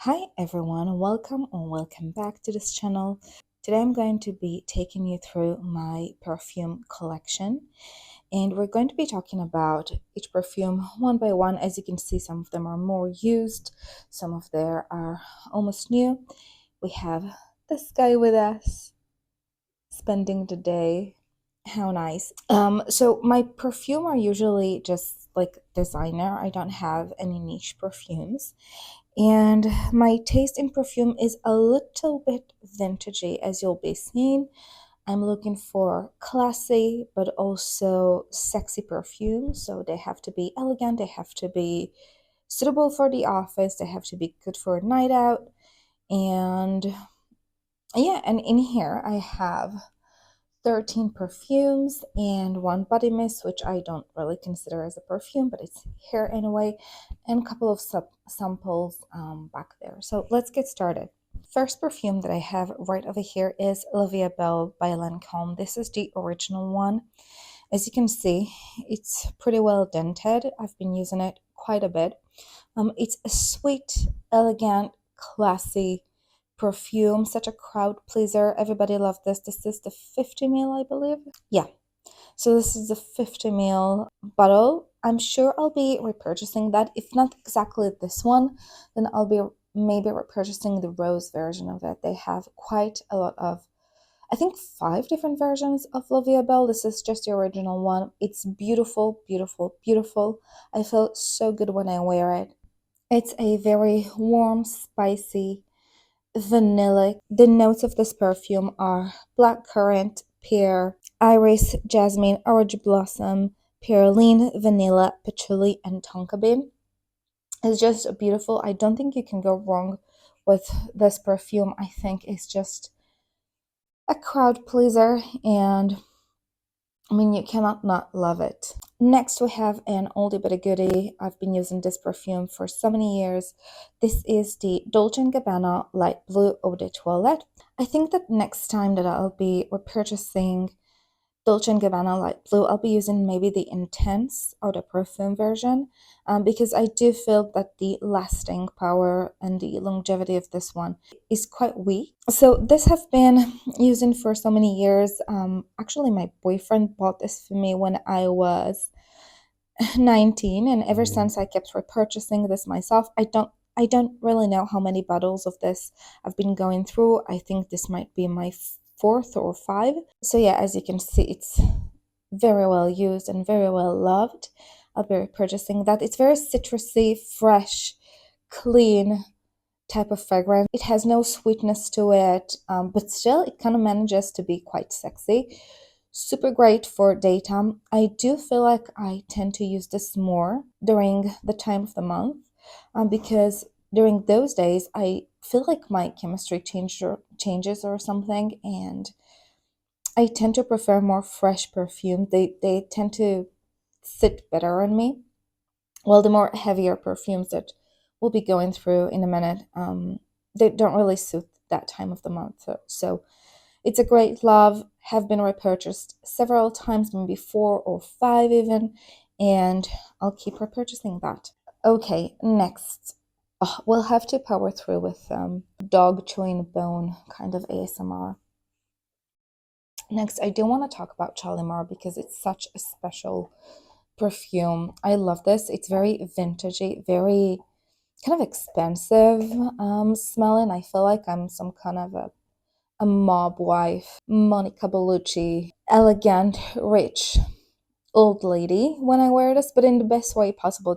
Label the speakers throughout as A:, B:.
A: Hi everyone, welcome or welcome back to this channel. Today I'm going to be taking you through my perfume collection and we're going to be talking about each perfume one by one. As you can see, some of them are more used, some of them are almost new. We have this guy with us spending the day. How nice. So my perfume are usually just like designer. I don't have any niche perfumes. And my taste in perfume is a little bit vintagey, as you'll be seeing. I'm looking for classy but also sexy perfumes. So they have to be elegant, they have to be suitable for the office, they have to be good for a night out. And yeah, and in here I have 13 perfumes and one body mist, which I don't really consider as a perfume, but it's here anyway, and a couple of samples back there. So let's get started. First perfume that I have right over here is Olivia Belle by Lancome. This is the original one. As you can see, it's pretty well dented. I've been using it quite a bit. It's a sweet, elegant, classy perfume, such a crowd pleaser. Everybody loved this. This is the 50 ml, I believe. Yeah. So this is the 50 ml bottle. I'm sure I'll be repurchasing that. If not exactly this one, then I'll be maybe repurchasing the rose version of it. They have quite a lot of, I think, 5 different versions of Olivia Belle. This is just the original one. It's beautiful, beautiful, beautiful. I feel so good when I wear it. It's a very warm, spicy, vanilla. The notes of this perfume are blackcurrant, pear, iris, jasmine, orange blossom, pearline, vanilla, patchouli, and tonka bean. It's just beautiful. I don't think you can go wrong with this perfume. I think it's just a crowd pleaser, and I mean, you cannot not love it. Next, we have an oldie but a goodie. I've been using this perfume for so many years. This is the Dolce & Gabbana Light Blue Eau de Toilette. I think that next time that I'll be repurchasing Dolce & Gabbana Light Blue, I'll be using maybe the Intense or the Perfume version because I do feel that the lasting power and the longevity of this one is quite weak. So this have been using for so many years. Actually, my boyfriend bought this for me when I was 19, and ever since I kept repurchasing this myself. I don't really know how many bottles of this I've been going through. I think this might be my fourth or five. So yeah, as you can see, it's very well used and very well loved. I'll be purchasing that. It's very citrusy, fresh, clean type of fragrance. It has no sweetness to it, but still it kind of manages to be quite sexy. Super great for daytime. I do feel like I tend to use this more during the time of the month because during those days I feel like my chemistry changes or something, and I tend to prefer more fresh perfume. They tend to sit better on me. Well, the more heavier perfumes that we'll be going through in a minute, they don't really suit that time of the month. So it's a great love. Have been repurchased several times, maybe 4 or 5 even, and I'll keep repurchasing that. Okay, next. Oh, we'll have to power through with dog chewing bone kind of ASMR. Next, I do want to talk about Shalimar because it's such a special perfume. I love this. It's very vintagey, very kind of expensive smelling. I feel like I'm some kind of a mob wife, Monica Bellucci, elegant, rich old lady when I wear this, but in the best way possible.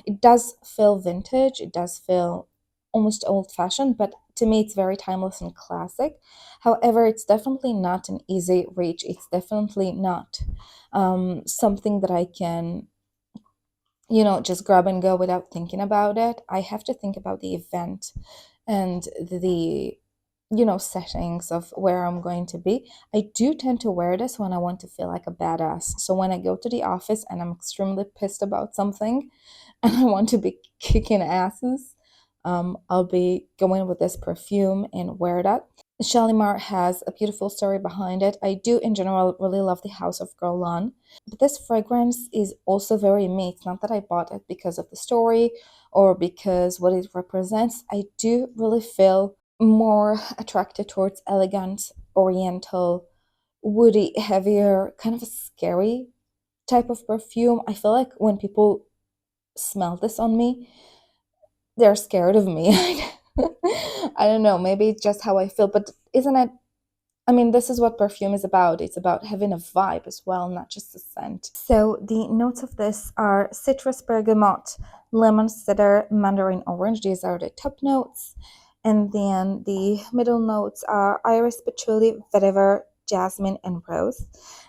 A: It does feel vintage, it does feel almost old fashioned, but to me it's very timeless and classic. However, it's definitely not an easy reach. It's definitely not something that I can, just grab and go without thinking about it. I have to think about the event and the settings of where I'm going to be. I do tend to wear this when I want to feel like a badass. So when I go to the office and I'm extremely pissed about something and I want to be kicking asses, I'll be going with this perfume and wear that. Shalimar has a beautiful story behind it. I do, in general, really love the House of Guerlain, but this fragrance is also very me. It's not that I bought it because of the story or because what it represents, I do really feel more attracted towards elegant, oriental, woody, heavier, kind of a scary type of perfume. I feel like when people smell this on me, they're scared of me. I don't know, maybe it's just how I feel, but isn't it? I mean, this is what perfume is about. It's about having a vibe as well, not just a scent. So the notes of this are citrus, bergamot, lemon, cedar, mandarin orange. These are the top notes. And then the middle notes are iris, patchouli, vetiver, jasmine, and rose.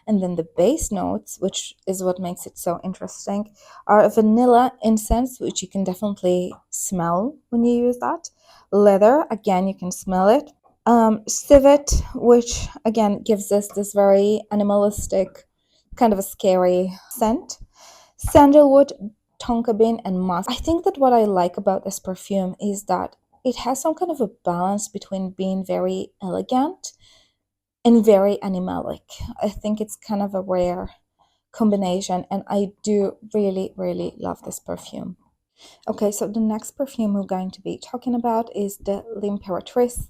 A: And then the base notes, which is what makes it so interesting, are vanilla, incense, which you can definitely smell when you use that. Leather, again, you can smell it. Civet, which again gives us this very animalistic, kind of a scary scent. Sandalwood, tonka bean, and musk. I think that what I like about this perfume is that it has some kind of a balance between being very elegant and very animalic. I think it's kind of a rare combination, and I do really, really love this perfume. Okay, so the next perfume we're going to be talking about is the L'Imperatrice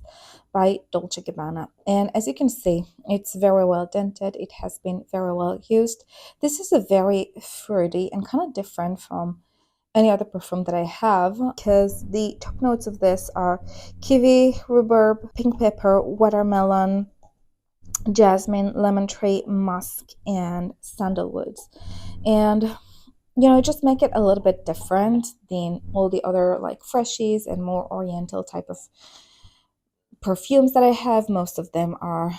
A: by Dolce Gabbana. And as you can see, it's very well dented. It has been very well used. This is a very fruity and kind of different from any other perfume that I have because the top notes of this are kiwi, rhubarb, pink pepper, watermelon, jasmine, lemon tree, musk, and sandalwoods. And just make it a little bit different than all the other like freshies and more oriental type of perfumes that I have. Most of them are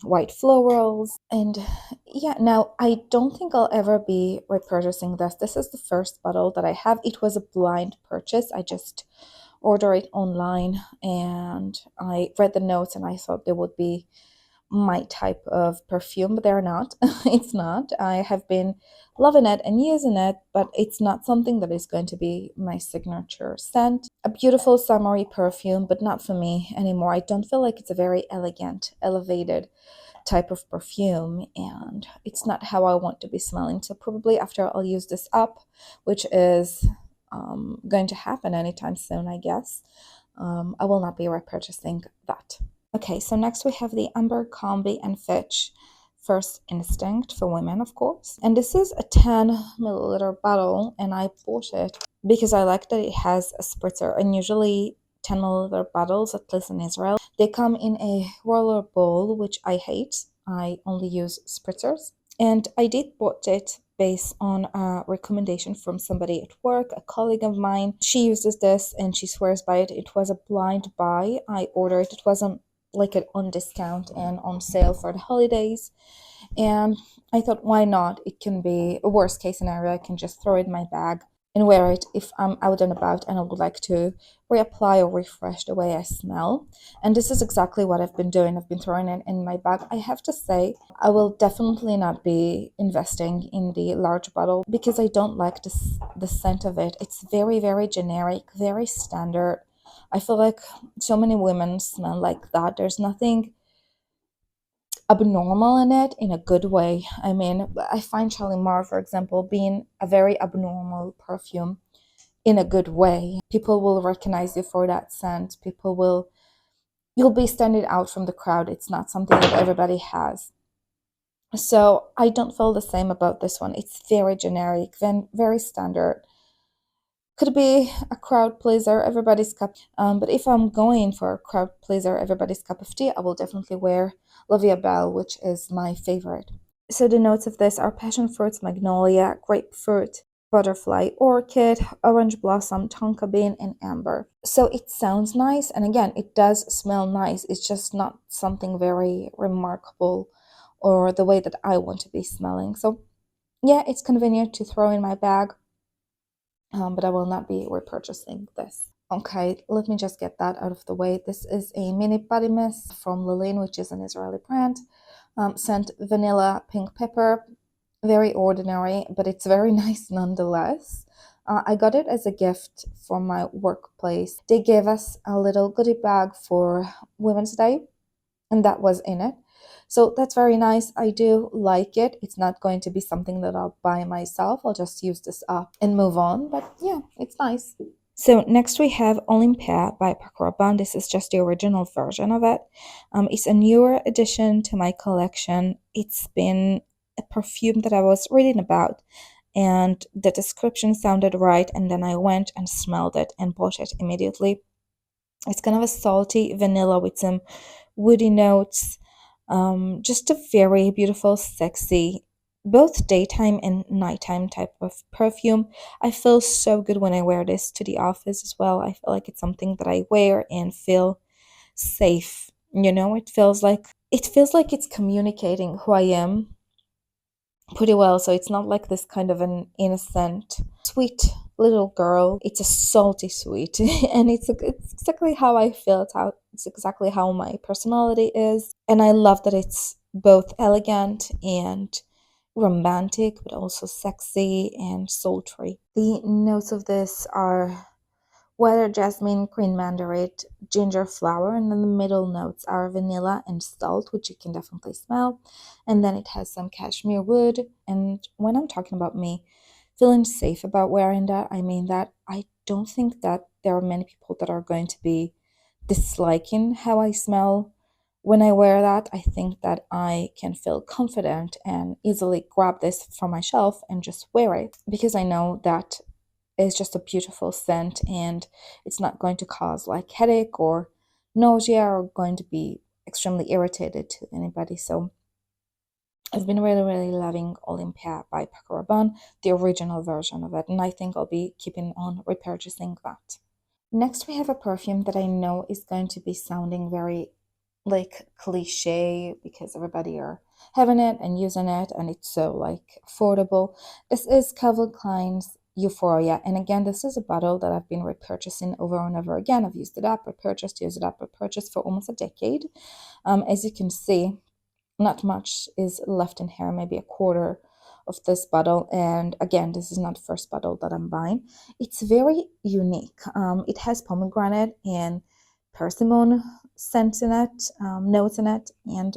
A: white florals. And yeah, now I don't think I'll ever be repurchasing this. This is the first bottle that I have. It was a blind purchase. I just ordered it online and I read the notes and I thought they would be my type of perfume, but they're not. It's not. I have been loving it and using it, but it's not something that is going to be my signature scent. A beautiful summery perfume, but not for me anymore. I don't feel like it's a very elegant, elevated type of perfume, and it's not how I want to be smelling. So probably after I'll use this up, which is going to happen anytime soon, I guess, I will not be repurchasing that. Okay, so next we have the Amber Combi and Fitch First Instinct for women, of course. And this is a 10 milliliter bottle, and I bought it because I like that it has a spritzer. And usually 10 milliliter bottles, at least in Israel, they come in a roller bowl, which I hate. I only use spritzers. And I did bought it based on a recommendation from somebody at work, a colleague of mine. She uses this and she swears by it. It was a blind buy. I ordered it. It wasn't like it on discount and on sale for the holidays. And I thought, why not? It can be a worst case scenario. I can just throw it in my bag and wear it if I'm out and about and I would like to reapply or refresh the way I smell. And this is exactly what I've been doing. I've been throwing it in my bag. I have to say, I will definitely not be investing in the large bottle because I don't like the scent of it. It's very, very generic, very standard. I feel like so many women smell like that. There's nothing abnormal in it in a good way. I mean, I find Shalimar, for example, being a very abnormal perfume in a good way. People will recognize you for that scent. You'll be standing out from the crowd. It's not something that everybody has. So I don't feel the same about this one. It's very generic, then very standard. Could be a crowd pleaser, everybody's cup. But if I'm going for a crowd pleaser, everybody's cup of tea, I will definitely wear La Vie Belle, which is my favorite. So the notes of this are passion fruits, magnolia, grapefruit, butterfly, orchid, orange blossom, tonka bean, and amber. So it sounds nice, and again, it does smell nice. It's just not something very remarkable or the way that I want to be smelling. So yeah, it's convenient to throw in my bag, but I will not be repurchasing this. Okay, let me just get that out of the way. This is a mini body mist from Lilin, which is an Israeli brand. Scent vanilla, pink pepper. Very ordinary, but it's very nice nonetheless. I got it as a gift for my workplace. They gave us a little goodie bag for Women's Day, and that was in it. So that's very nice. I do like it. It's not going to be something that I'll buy myself. I'll just use this up and move on. But yeah, it's nice. So next we have Olympia by Paco Rabanne. This is just the original version of it. It's a newer addition to my collection. It's been a perfume that I was reading about, and the description sounded right, and then I went and smelled it and bought it immediately. It's kind of a salty vanilla with some woody notes. Just a very beautiful, sexy, both daytime and nighttime type of perfume. I feel so good when I wear this to the office as well. I feel like it's something that I wear and feel safe. It feels like it's communicating who I am pretty well. So it's not like this kind of an innocent, sweet little girl. It's a salty sweet, and it's exactly how I feel. It's exactly how my personality is, and I love that it's both elegant and romantic, but also sexy and sultry. The notes of this are water, jasmine, green mandarin, ginger flower, and then the middle notes are vanilla and salt, which you can definitely smell. And then it has some cashmere wood. And when I'm talking about me feeling safe about wearing that, I mean that I don't think that there are many people that are going to be disliking how I smell when I wear that. I think that I can feel confident and easily grab this from my shelf and just wear it because I know that is just a beautiful scent and it's not going to cause like headache or nausea or going to be extremely irritated to anybody. So I've been really, really loving Olympia by Paco Rabanne, the original version of it, and I think I'll be keeping on repurchasing that. Next, we have a perfume that I know is going to be sounding very like cliche because everybody are having it and using it and it's so like affordable. This is Calvin Klein's Euphoria, and again, this is a bottle that I've been repurchasing over and over again. I've used it up, repurchased, used it up, repurchased for almost a decade. As you can see, not much is left in here, maybe a quarter of this bottle. And again, this is not the first bottle that I'm buying. It's very unique. It has pomegranate and persimmon scents in it, notes in it, and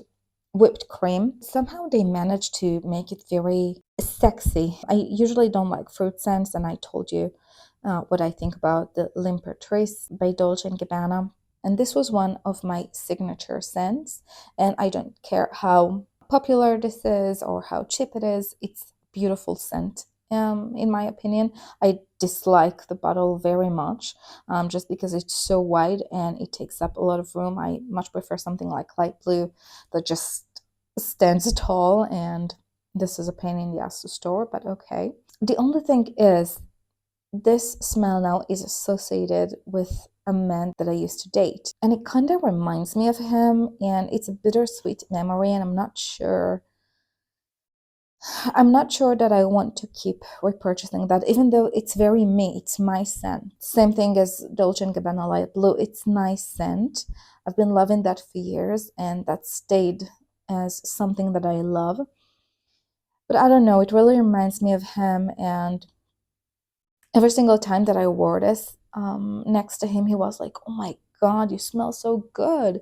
A: whipped cream. Somehow they managed to make it very sexy. I usually don't like fruit scents, and I told you what I think about the L'Imperatrice by Dolce & Gabbana. And this was one of my signature scents. And I don't care how popular this is or how cheap it is, it's beautiful scent. In my opinion, I dislike the bottle very much, just because it's so wide and it takes up a lot of room. I much prefer something like light blue that just stands tall, and this is a pain in the ass to store, but okay. The only thing is, this smell now is associated with a man that I used to date, and it kind of reminds me of him, and it's a bittersweet memory, and I'm not sure that I want to keep repurchasing that, even though it's very me, it's my scent. Same thing as Dolce & Gabbana Light Blue, it's my scent. I've been loving that for years, and that stayed as something that I love. But I don't know, it really reminds me of him, and every single time that I wore this next to him, he was like, "Oh my God, you smell so good."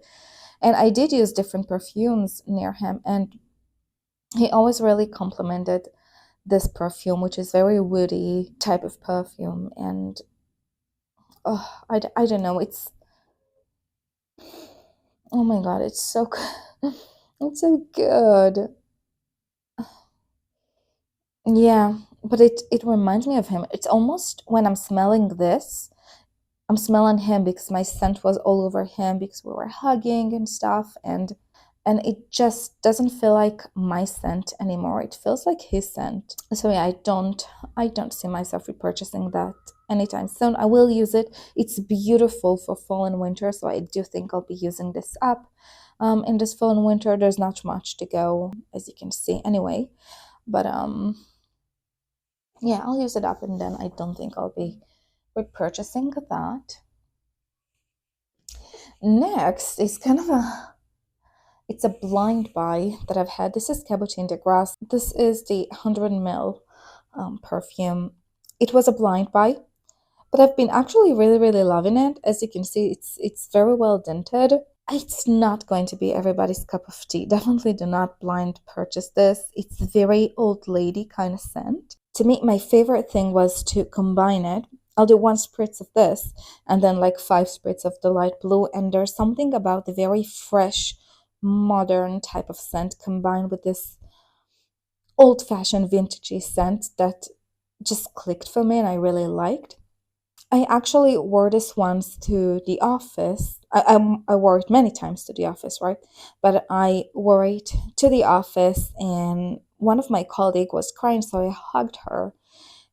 A: And I did use different perfumes near him, and he always really complimented this perfume, which is very woody type of perfume. And oh, I don't know, oh my God, it's so good. It's so good. Yeah, but it reminds me of him. It's almost when I'm smelling this, I'm smelling him because my scent was all over him because we were hugging and stuff, and it just doesn't feel like my scent anymore. It feels like his scent. So yeah, I don't see myself repurchasing that anytime soon. I will use it. It's beautiful for fall and winter, so I do think I'll be using this up. In this fall and winter, there's not much to go, as you can see anyway. But yeah, I'll use it up, and then I don't think I'll be repurchasing that. Next is kind of it's a blind buy that I've had. This is Cabotin de Grasse. This is the 100 ml perfume. It was a blind buy, but I've been actually really, really loving it. As you can see, it's very well dented. It's not going to be everybody's cup of tea. Definitely do not blind purchase this. It's very old lady kind of scent. To me, my favorite thing was to combine it I'll do one spritz of this and then like five spritz of the light blue. And there's something about the very fresh, modern type of scent combined with this old fashioned vintagey scent that just clicked for me and I really liked. I actually wore this once to the office. I wore it many times to the office, right? But I wore it to the office, and one of my colleagues was crying, so I hugged her.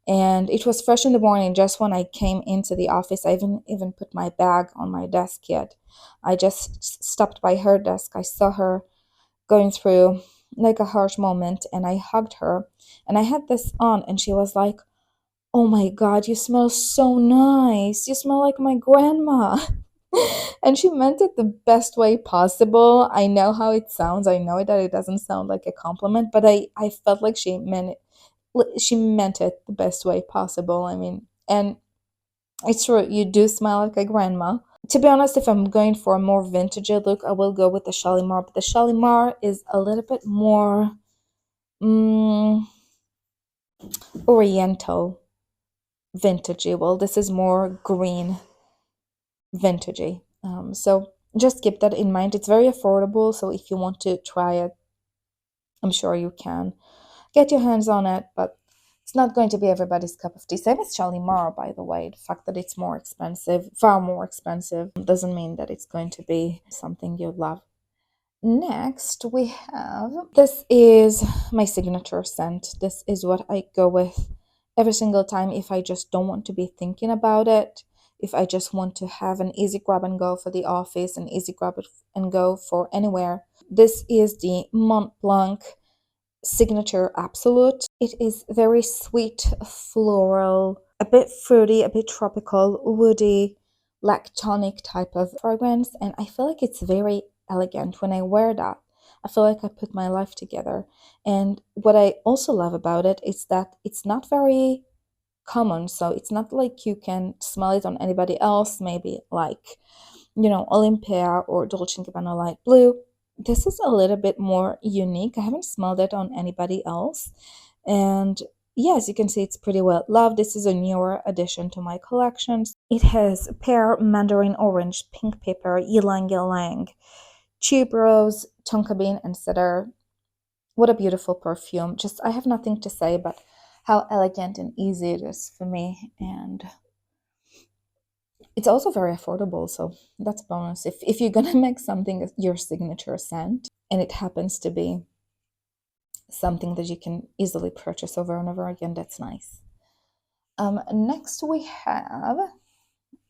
A: And it was fresh in the morning, just when I came into the office. I even put my bag on my desk yet. I just stopped by her desk. I saw her going through like a harsh moment, and I hugged her. And I had this on, and she was like, "Oh my God, you smell so nice. You smell like my grandma." And she meant it the best way possible. I know how it sounds. I know that it doesn't sound like a compliment, but I felt like she meant it the best way possible. I mean, and it's true, you do smell like a grandma. To be honest, if I'm going for a more vintagey look, I will go with the Shalimar, but the Shalimar is a little bit more mm, oriental vintagey. Well, this is more green vintagey. So just keep that in mind. It's very affordable, so if you want to try it, I'm sure you can get your hands on it, but it's not going to be everybody's cup of tea. Same as Shalimar, by the way. The fact that it's more expensive, far more expensive, doesn't mean that it's going to be something you love. Next, we have this is my signature scent. This is what I go with every single time if I just don't want to be thinking about it. If I just want to have an easy grab and go for the office, an easy grab and go for anywhere. This is the Mont Blanc Signature Absolute. It is very sweet, floral, a bit fruity, a bit tropical, woody, lactonic type of fragrance, and I feel like it's very elegant when I wear that. I feel like I put my life together. And what I also love about it is that it's not very common, so it's not like you can smell it on anybody else, maybe like Olympia or Dolce& Gabbana Light Blue. This is a little bit more unique. I haven't smelled it on anybody else. And yes, you can see it's pretty well loved. This is a newer addition to my collections. It has pear, mandarin orange, pink pepper, ylang ylang, tuberose, tonka bean, and cedar. What a beautiful perfume. Just, I have nothing to say but how elegant and easy it is for me. And it's also very affordable, so that's a bonus. If you're gonna make something your signature scent and it happens to be something that you can easily purchase over and over again, that's nice. Next we have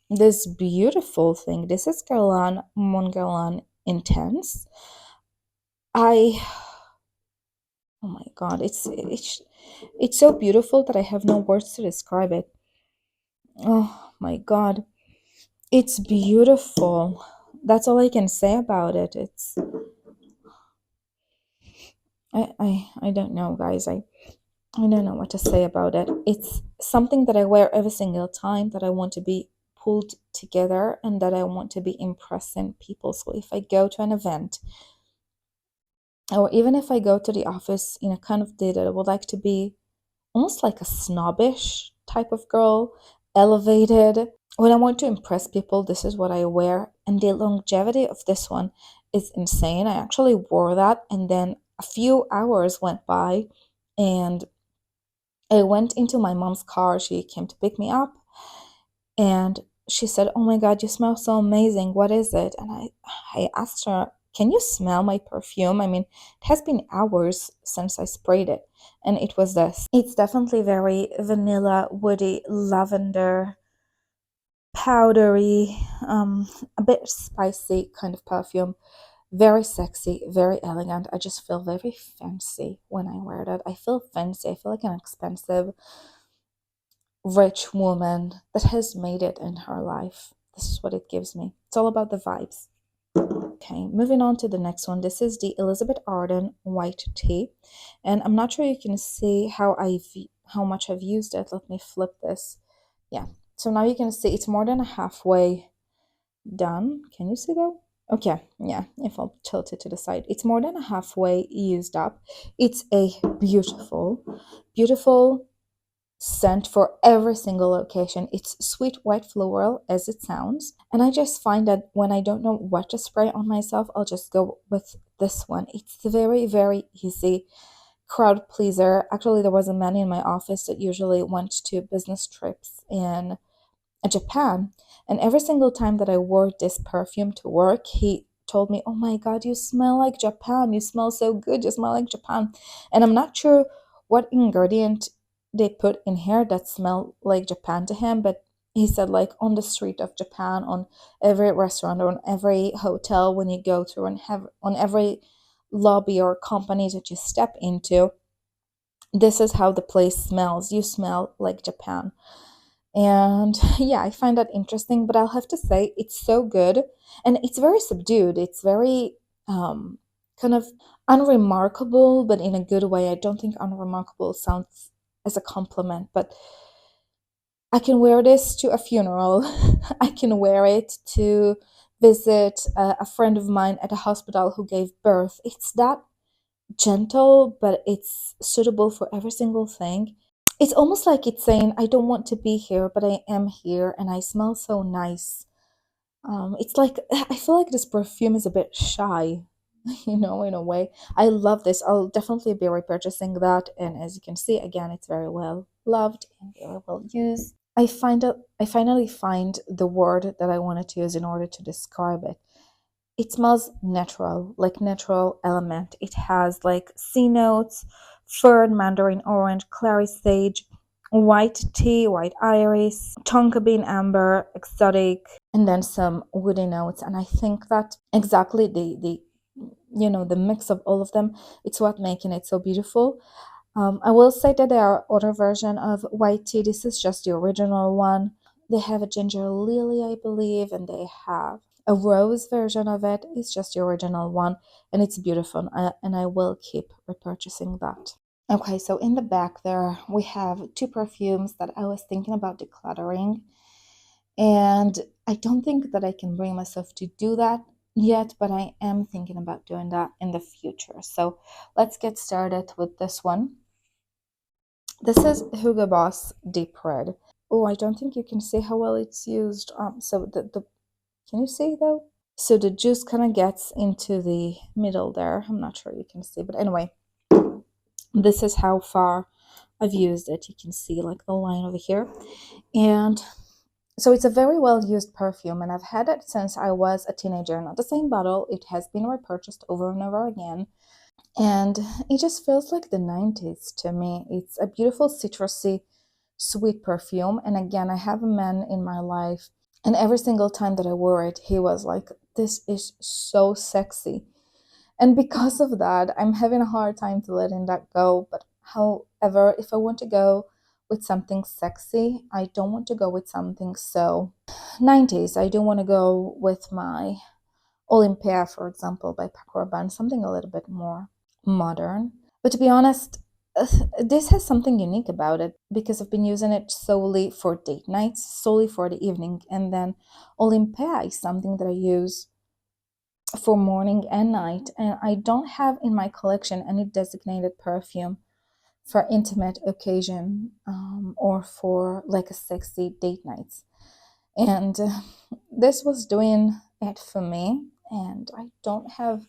A: this beautiful thing. This is Guerlain Mon Guerlain Intense. I Oh my God, it's so beautiful that I have no words to describe it. Oh my God, it's beautiful. That's all I can say about it. I don't know, guys. I don't know what to say about it. It's something that I wear every single time that I want to be pulled together and that I want to be impressing people. So if I go to an event or even if I go to the office in a kind of day that I would like to be almost like a snobbish type of girl, elevated. When I want to impress people, this is what I wear. And the longevity of this one is insane. I actually wore that, and then a few hours went by, and I went into my mom's car. She came to pick me up, and she said, "Oh my God, you smell so amazing. What is it?" And I asked her, "Can you smell my perfume? I mean, it has been hours since I sprayed it." And it was this. It's definitely very vanilla, woody, lavender, powdery, a bit spicy kind of perfume. Very sexy, very elegant. I just feel very fancy when I wear that. I feel fancy. I feel like an expensive, rich woman that has made it in her life. This is what it gives me. It's all about the vibes. Okay, moving on to the next one. This is the Elizabeth Arden White Tea, and I'm not sure you can see how much I've used it. Let me flip this. Yeah, so now you can see it's more than halfway done. Can you see that? Okay, yeah, if I'll tilt it to the side, it's more than halfway used up. It's a beautiful, beautiful scent for every single location. It's sweet white floral as it sounds. And I just find that when I don't know what to spray on myself, I'll just go with this one. It's very, very easy. Crowd pleaser. Actually, there was a man in my office that usually went to business trips in Japan. And every single time that I wore this perfume to work, he told me, "Oh my God, you smell like Japan. You smell so good. You smell like Japan." And I'm not sure what ingredient they put in here that smell like Japan to him, but he said, like, on the street of Japan, on every restaurant, or on every hotel when you go through, and have on every lobby or company that you step into, this is how the place smells. You smell like Japan. And yeah, I find that interesting, but I'll have to say it's so good, and it's very subdued. It's very kind of unremarkable, but in a good way. I don't think unremarkable sounds as a compliment, but I can wear this to a funeral. I can wear it to visit a friend of mine at a hospital who gave birth. It's that gentle, but it's suitable for every single thing. It's almost like it's saying, I don't want to be here, but I am here, and I smell so nice. It's like, I feel like this perfume is a bit shy, in a way. I love this. I'll definitely be repurchasing that. And as you can see, again, it's very well loved and very well used. I finally find the word that I wanted to use in order to describe it. It smells natural, like natural element. It has like sea notes, fern, mandarin orange, clary sage, white tea, white iris, tonka bean amber, exotic, and then some woody notes. And I think that exactly the mix of all of them, it's what making it so beautiful. I will say that there are other version of white tea. This is just the original one. They have a ginger lily, I believe, and they have a rose version of it. It's just the original one, and it's beautiful. And I will keep repurchasing that. Okay, so in the back there, we have two perfumes that I was thinking about decluttering. And I don't think that I can bring myself to do that yet, but I am thinking about doing that in the future. So let's get started with this one. This is Hugo Boss Deep Red. Oh, I don't think you can see how well it's used. So the can you see though? So the juice kind of gets into the middle there. I'm not sure you can see, but anyway, this is how far I've used it. You can see like the line over here. And so it's a very well used perfume, and I've had it since I was a teenager. Not the same bottle, it has been repurchased over and over again. And it just feels like the 90s to me. It's a beautiful citrusy, sweet perfume. And again, I have a man in my life, and every single time that I wore it, he was like, "This is so sexy." And because of that, I'm having a hard time to letting that go. But however, if I want to go with something sexy, I don't want to go with something so 90s. I do want to go with my Olympia, for example, by Paco Rabanne, something a little bit more modern. But to be honest, this has something unique about it because I've been using it solely for date nights, solely for the evening. And then Olympia is something that I use for morning and night, and I don't have in my collection any designated perfume for intimate occasion, or for like a sexy date nights. And this was doing it for me, and I don't have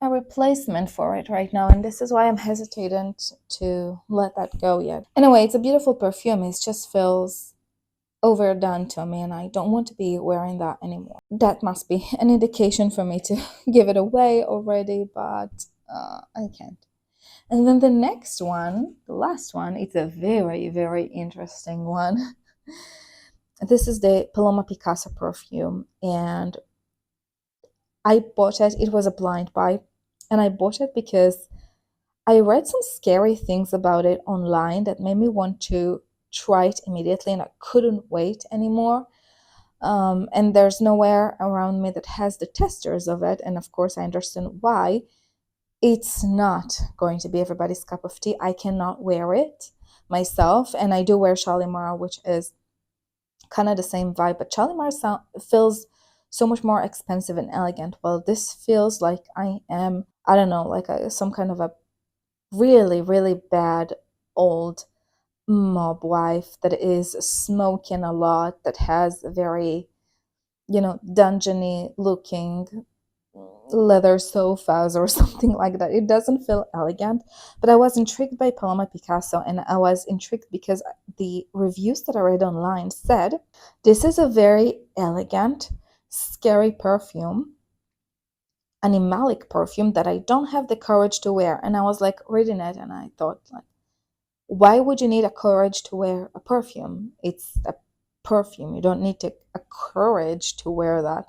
A: a replacement for it right now, and this is why I'm hesitant to let that go yet. Anyway, it's a beautiful perfume. It just feels overdone to me, and I don't want to be wearing that anymore. That must be an indication for me to give it away already, but I can't. And then the next one, the last one, it's a very, very interesting one. This is the Paloma Picasso perfume, and I bought it. It was a blind buy, and I bought it because I read some scary things about it online that made me want to try it immediately, and I couldn't wait anymore. And there's nowhere around me that has the testers of it, and of course I understand why. It's not going to be everybody's cup of tea. I cannot wear it myself, and I do wear Shalimar, which is kind of the same vibe, but Shalimar feels so much more expensive and elegant. Well, this feels like I am, I don't know, like some kind of a really, really bad old mob wife that is smoking a lot, that has a very, dungeony looking leather sofas or something like that. It doesn't feel elegant, but I was intrigued by Paloma Picasso, and I was intrigued because the reviews that I read online said this is a very elegant, scary perfume, animalic perfume that I don't have the courage to wear. And I was like reading it and I thought, like, why would you need a courage to wear a perfume? It's a perfume. You don't need a courage to wear that.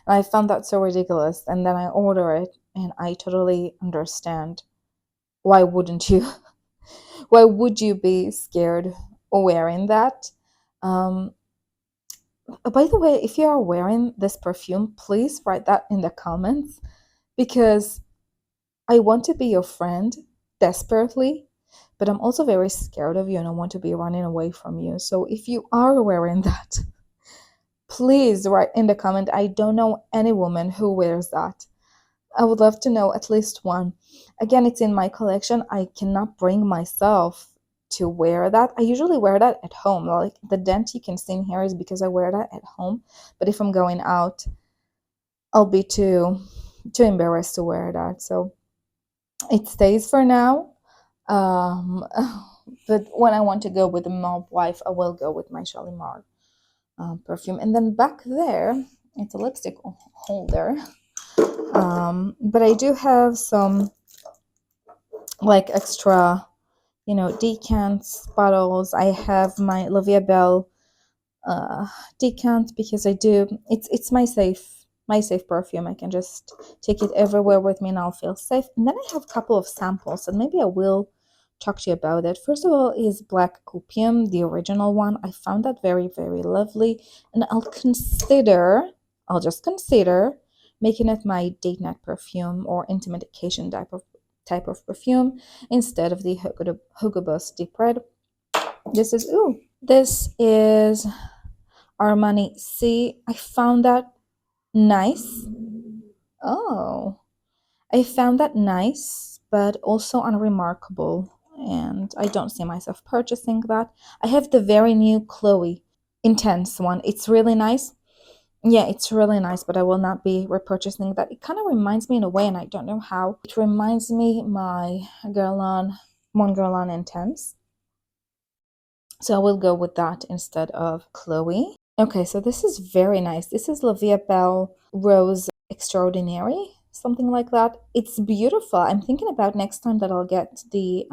A: And I found that so ridiculous. And then I order it and I totally understand. Why wouldn't you? Why would you be scared wearing that? Um, by the way, if you are wearing this perfume, please write that in the comments because I want to be your friend desperately, but I'm also very scared of you and I want to be running away from you. So if you are wearing that, please write in the comment. I don't know any woman who wears that. I would love to know at least one. Again, it's in my collection. I cannot bring myself to wear that. I usually wear that at home. Like the dent you can see in here is because I wear that at home. But if I'm going out, I'll be too embarrassed to wear that. So it stays for now. Um, but when I want to go with the mauve wife, I will go with my Shalimar perfume. And then back there, it's a lipstick holder. But I do have some like extra, decants, bottles. I have my La Vie Belle decant because I do. It's my safe perfume. I can just take it everywhere with me and I'll feel safe. And then I have a couple of samples and maybe I will talk to you about it. First of all is Black Opium, the original one. I found that very, very lovely, and I'll just consider making it my date night perfume or intimate occasion type of perfume instead of the Hugo Boss Deep Red. This is Armani C. I found that nice. Oh, I found that nice, but also unremarkable, and I don't see myself purchasing that. I have the very new Chloe Intense one. It's really nice. Yeah, it's really nice, but I will not be repurchasing that. It kind of reminds me in a way, and I don't know how. It reminds me my Mon Guerlain Intense. So I will go with that instead of Chloe. Okay, so this is very nice. This is La Vie Belle Rose Extraordinary, something like that. It's beautiful. I'm thinking about next time that I'll get the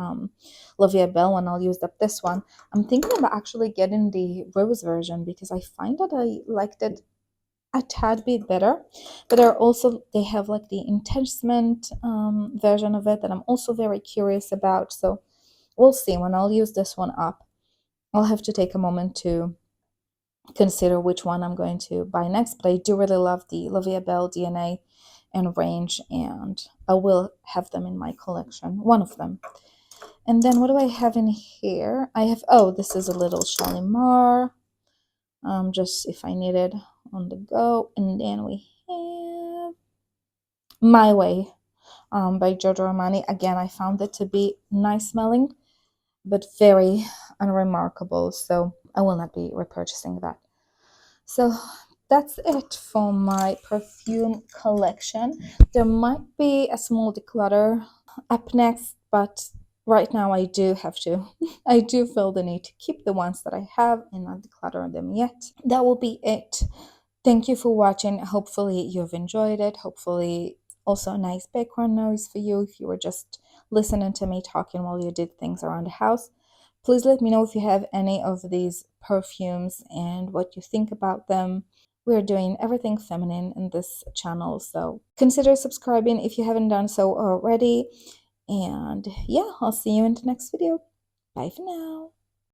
A: La Vie Belle one, I'll use up this one. I'm thinking about actually getting the rose version because I find that I liked it a tad bit better. But they have like the intensement version of it that I'm also very curious about. So we'll see when I'll use this one up. I'll have to take a moment to consider which one I'm going to buy next. But I do really love the La Vie Belle DNA and range, and I will have them in my collection, one of them. And then what do I have in here? This is a little Shalimar, just if I need it on the go. And then we have My Way by Giorgio Armani. Again, I found it to be nice smelling, but very unremarkable, so I will not be repurchasing that. So that's it for my perfume collection. There might be a small declutter up next, but right now I do have to, I do feel the need to keep the ones that I have and not declutter them yet. That will be it. Thank you for watching. Hopefully you've enjoyed it. Hopefully also a nice background noise for you if you were just listening to me talking while you did things around the house. Please let me know if you have any of these perfumes and what you think about them. We're doing everything feminine in this channel, so consider subscribing if you haven't done so already. And yeah, I'll see you in the next video. Bye for now.